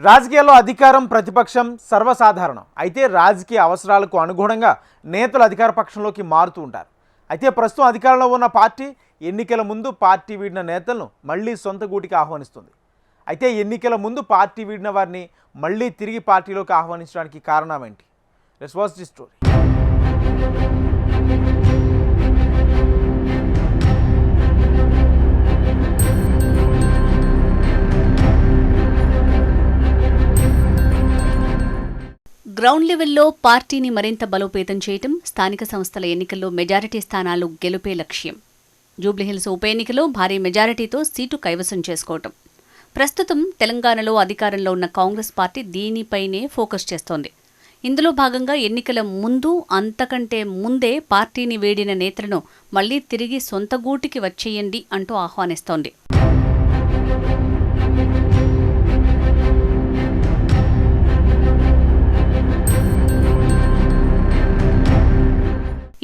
రాజకీయాల్లో అధికారం ప్రతిపక్షం సర్వసాధారణం. అయితే రాజకీయ అవసరాలకు అనుగుణంగా నేతలు అధికార పక్షంలోకి మారుతూ ఉంటారు. అయితే ప్రస్తుతం అధికారంలో ఉన్న పార్టీ ఎన్నికల ముందు పార్టీ వీడిన నేతలను మళ్ళీ సొంత గూటికి ఆహ్వానిస్తుంది. అయితే ఎన్నికల ముందు పార్టీ వీడిన వారిని మళ్ళీ తిరిగి పార్టీలోకి ఆహ్వానించడానికి కారణం ఏంటి? Let's watch the story. Ground లెవెల్లో పార్టీని మరింత బలోపేతం చేయటం, స్థానిక సంస్థల ఎన్నికల్లో మెజారిటీ స్థానాలు గెలుపే లక్ష్యం. జూబ్లీహిల్స్ ఉప ఎన్నికలో భారీ మెజారిటీతో సీటు కైవసం చేసుకోవటం. ప్రస్తుతం తెలంగాణలో అధికారంలో ఉన్న కాంగ్రెస్ పార్టీ దీనిపైనే ఫోకస్ చేస్తోంది. ఇందులో భాగంగా ఎన్నికల ముందు అంతకంటే ముందే పార్టీని వేడిన నేతలను మళ్లీ తిరిగి సొంత గూటికి వచ్చేయండి అంటూ ఆహ్వానిస్తోంది.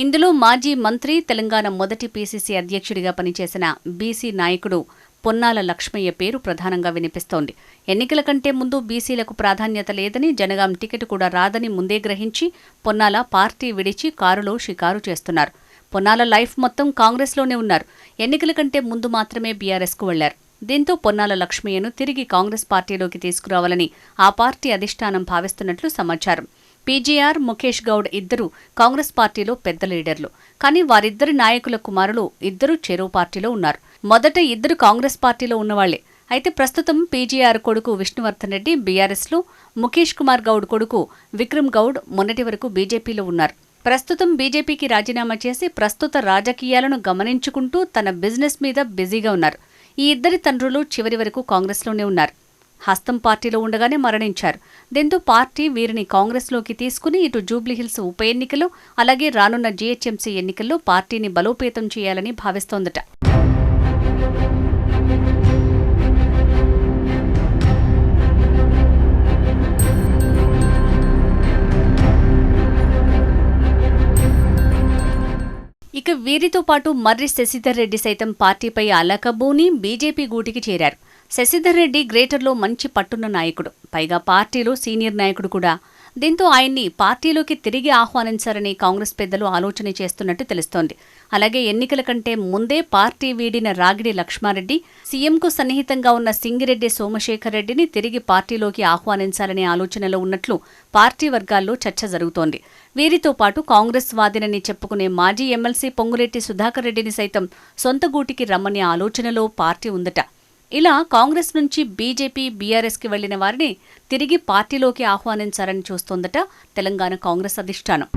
ఇందులో మాజీ మంత్రి, తెలంగాణ మొదటి పీసీసీ అధ్యక్షుడిగా పనిచేసిన బీసీ నాయకుడు పొన్నాల లక్ష్మయ్య పేరు ప్రధానంగా వినిపిస్తోంది. ఎన్నికల కంటే ముందు బీసీలకు ప్రాధాన్యత లేదని, జనగాం టికెట్ కూడా రాదని ముందే గ్రహించి పొన్నాల పార్టీ విడిచి కారులో షికారు చేస్తున్నారు. పొన్నాల లైఫ్ మొత్తం కాంగ్రెస్లోనే ఉన్నారు. ఎన్నికల కంటే ముందు మాత్రమే బీఆర్ఎస్కు వెళ్లారు. దీంతో పొన్నాల లక్ష్మయ్యను తిరిగి కాంగ్రెస్ పార్టీలోకి తీసుకురావాలని ఆ పార్టీ అధిష్టానం భావిస్తున్నట్లు సమాచారం. పీజీఆర్, ముఖేష్ గౌడ్ ఇద్దరు కాంగ్రెస్ పార్టీలో పెద్ద లీడర్లు. కానీ వారిద్దరి నాయకుల కుమారులు ఇద్దరు చెరో పార్టీలో ఉన్నారు. మొదట ఇద్దరు కాంగ్రెస్ పార్టీలో ఉన్నవాళ్లే. అయితే ప్రస్తుతం పీజీఆర్ కొడుకు విష్ణువర్ధన్ రెడ్డి బీఆర్ఎస్లో, ముఖేష్ కుమార్ గౌడ్ కొడుకు విక్రమ్ గౌడ్ మొన్నటి వరకు బీజేపీలో ఉన్నారు. ప్రస్తుతం బీజేపీకి రాజీనామా చేసి ప్రస్తుత రాజకీయాలను గమనించుకుంటూ తన బిజినెస్ మీద బిజీగా ఉన్నారు. ఈ ఇద్దరి తండ్రులు చివరి వరకు కాంగ్రెస్లోనే ఉన్నారు. హస్తం పార్టీలో ఉండగానే మరణించారు. దీంతో పార్టీ వీరిని కాంగ్రెస్లోకి తీసుకుని ఇటు జూబ్లీహిల్స్ ఉప ఎన్నికలో, అలాగే రానున్న జీహెచ్ఎంసీ ఎన్నికల్లో పార్టీని బలోపేతం చేయాలని భావిస్తోందట. ఇక వీరితో పాటు మర్రి శశిధర్ రెడ్డి సైతం పార్టీపై అలకబూని బీజేపీ గూటికి చేరారు. శశిధర్ రెడ్డి గ్రేటర్లో మంచి పట్టున్న నాయకుడు, పైగా పార్టీలో సీనియర్ నాయకుడు కూడా. దీంతో ఆయన్ని పార్టీలోకి తిరిగి ఆహ్వానించారని కాంగ్రెస్ పెద్దలు ఆలోచన చేస్తున్నట్టు తెలుస్తోంది. అలాగే ఎన్నికల కంటే ముందే పార్టీ వీడిన రాగిడి లక్ష్మారెడ్డి, సీఎంకు సన్నిహితంగా ఉన్న సింగిరెడ్డి సోమశేఖర్ రెడ్డిని తిరిగి పార్టీలోకి ఆహ్వానించాలనే ఆలోచనలో ఉన్నట్లు పార్టీ వర్గాల్లో చర్చ జరుగుతోంది. వీరితో పాటు కాంగ్రెస్ వాదినని చెప్పుకునే మాజీ ఎమ్మెల్సీ పొంగులేటి సుధాకర్ రెడ్డిని సైతం సొంత గూటికి రమ్మనే ఆలోచనలో పార్టీ ఉందట. ఇలా కాంగ్రెస్ నుంచి బీజేపీ, బీఆర్ఎస్కి వెళ్లిన వారిని తిరిగి పార్టీలోకి ఆహ్వానించారని చూస్తోందట తెలంగాణ కాంగ్రెస్ అధిష్టానం.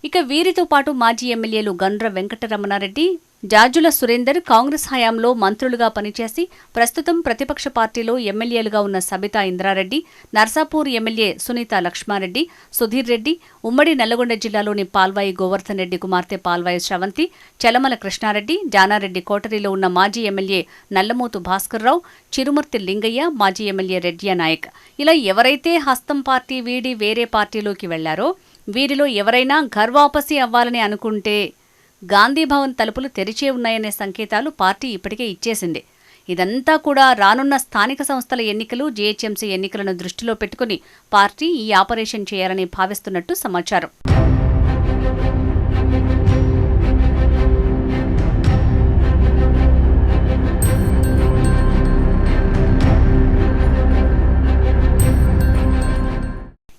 ఇక వీరితో పాటు మాజీ ఎమ్మెల్యేలు గండ్ర వెంకటరమణారెడ్డి, జాజుల సురేందర్ కాంగ్రెస్ హయాంలో మంత్రులుగా పనిచేసి ప్రస్తుతం ప్రతిపక్ష పార్టీలో ఎమ్మెల్యేలుగా ఉన్న సబితా ఇంద్రారెడ్డి, నర్సాపూర్ ఎమ్మెల్యే సునీత లక్ష్మారెడ్డి, సుధీర్ రెడ్డి, ఉమ్మడి నల్లగొండ జిల్లాలోని పాల్వాయి గోవర్ధన్ రెడ్డి కుమార్తె పాల్వాయి శ్రవంతి, చలమల కృష్ణారెడ్డి, జానారెడ్డి కోటరీలో ఉన్న మాజీ ఎమ్మెల్యే నల్లమోతు భాస్కర్రావు, చిరుమర్తి లింగయ్య, మాజీ ఎమ్మెల్యే రెడ్డియా నాయక్. ఇలా ఎవరైతే హస్తం పార్టీ వీడి వేరే పార్టీలోకి వెళ్లారో వీరిలో ఎవరైనా ఘర్వాపసి అవ్వాలని అనుకుంటే గాంధీభవన్ తలుపులు తెరిచే ఉన్నాయనే సంకేతాలు పార్టీ ఇప్పటికే ఇచ్చేసింది. ఇదంతా కూడా రానున్న స్థానిక సంస్థల ఎన్నికలు, జీహెచ్ఎంసీ ఎన్నికలను దృష్టిలో పెట్టుకుని పార్టీ ఈ ఆపరేషన్ చేయాలని భావిస్తున్నట్టు సమాచారం.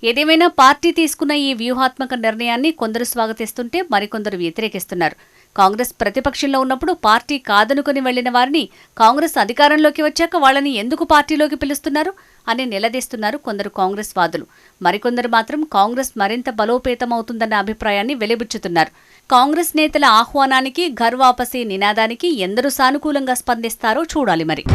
ఏదేమైనా పార్టీ తీసుకున్న ఈ వ్యూహాత్మక నిర్ణయాన్ని కొందరు స్వాగతిస్తుంటే మరికొందరు వ్యతిరేకిస్తున్నారు. కాంగ్రెస్ ప్రతిపక్షంలో ఉన్నప్పుడు పార్టీ కాదనుకుని వెళ్లిన వారిని కాంగ్రెస్ అధికారంలోకి వచ్చాక వాళ్ళని ఎందుకు పార్టీలోకి పిలుస్తున్నారు అని నిలదీస్తున్నారు కొందరు కాంగ్రెస్ వాదులు. మరికొందరు మాత్రం కాంగ్రెస్ మరింత బలోపేతమవుతుందన్న అభిప్రాయాన్ని వెలిబుచ్చుతున్నారు. కాంగ్రెస్ నేతల ఆహ్వానానికి, ఘర్ వాపసీ నినాదానికి ఎందరు సానుకూలంగా స్పందిస్తారో చూడాలి మరి.